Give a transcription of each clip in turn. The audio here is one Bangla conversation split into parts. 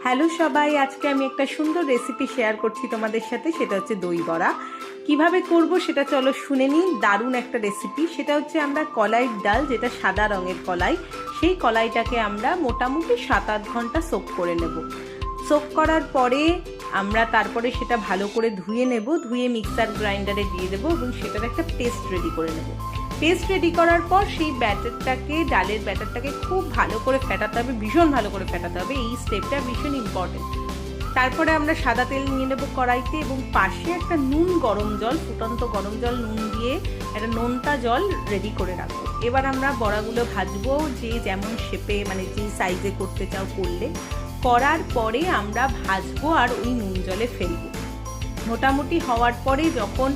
হ্যালো সবাই, আজকে আমি একটা সুন্দর রেসিপি শেয়ার করছি তোমাদের সাথে। সেটা হচ্ছে দই বড়া। কিভাবে করব সেটা চলো শুনে নিই। দারুণ একটা রেসিপি। সেটা হচ্ছে আমরা কলাইয়ের ডাল, যেটা সাদা রঙের কলাই, সেই কলাইটাকে আমরা মোটামুটি 7-8 ঘন্টা সোক করে নেব। সোক করার পরে আমরা তারপরে সেটা ভালো করে ধুয়ে নেব। ধুয়ে মিক্সার গ্রাইন্ডারে দিয়ে দেবো এবং সেটার একটা পেস্ট রেডি করে নেব। পেস্ট রেডি করার পর সেই ব্যাটারটাকে, ডালের ব্যাটারটাকে খুব ভালো করে ফেটাতে হবে, ভীষণ ভালো করে ফেটাতে হবে। এই স্টেপটা ভীষণ ইম্পর্টেন্ট। তারপরে আমরা সাদা তেল নিয়ে নেবো কড়াইতে এবং পাশে একটা নুন গরম জল, ফুটন্ত গরম জল নুন দিয়ে একটা নোনতা জল রেডি করে রাখবো। এবার আমরা বড়াগুলো ভাজবো, যে যেমন শেপে মানে যে সাইজে করতে চাও করলে। করার পরে আমরা ভাজবো আর ওই নুন জলে ফেলবো। মোটামুটি হওয়ার পরে যখন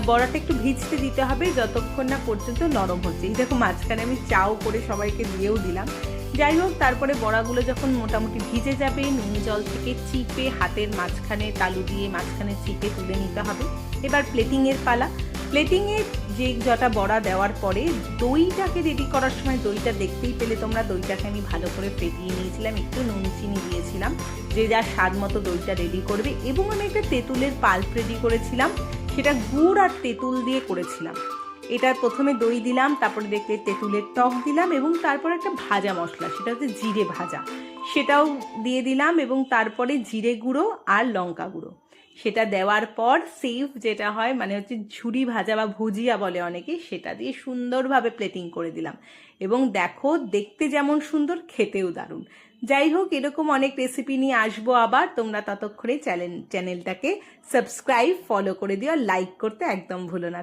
বড়াটা একটু ভিজতে দিতে হবে, যতক্ষণ না পর্যন্ত নরম হচ্ছে। এই দেখো মাঝখানে আমি চাও করে সবাইকে দিয়েও দিলাম। যাই হোক, তারপরে বড়াগুলো যখন মোটামুটি ভিজে যাবে, নুন জল থেকে চিপে হাতের মাঝখানে তালু দিয়ে মাঝখানে চিপে তুলে নিতে হবে। এবার প্লেটিংয়ের পালা। প্লেটিংয়ে যে যটা বড়া দেওয়ার পরে দইটাকে রেডি করার সময়, দইটা দেখতেই পেলে তোমরা, দইটাকে আমি ভালো করে ফেটিয়ে নিয়েছিলাম, একটু নুন চিনি দিয়েছিলাম, যে যার স্বাদ মতো দইটা রেডি করবে। এবং আমি একটা তেঁতুলের পাল্প রেডি করেছিলাম, সেটা গুড় আর তেঁতুল দিয়ে করেছিলাম। এটা প্রথমে দই দিলাম, তারপরে দেখলে তেঁতুলের টক দিলাম এবং তারপর একটা ভাজা মশলা, সেটা হচ্ছে জিরে ভাজা, সেটাও দিয়ে দিলাম। এবং তারপরে জিরে গুঁড়ো আর লঙ্কা গুঁড়ো, সেটা দেওয়ার পর সেভ যেটা হয় মানে হচ্ছে ঝুরি ভাজা বা ভুজিয়া বলে অনেকে, সেটা দিয়ে সুন্দরভাবে প্লেটিং করে দিলাম। এবং দেখো, দেখতে যেমন সুন্দর, খেতেও দারুণ। যাই হোক, এরকম অনেক রেসিপি নিয়ে আসবো আবার। তোমরা ততক্ষণে চ্যানেলটাকে সাবস্ক্রাইব, ফলো করে দিও, লাইক করতে একদম ভুলো না।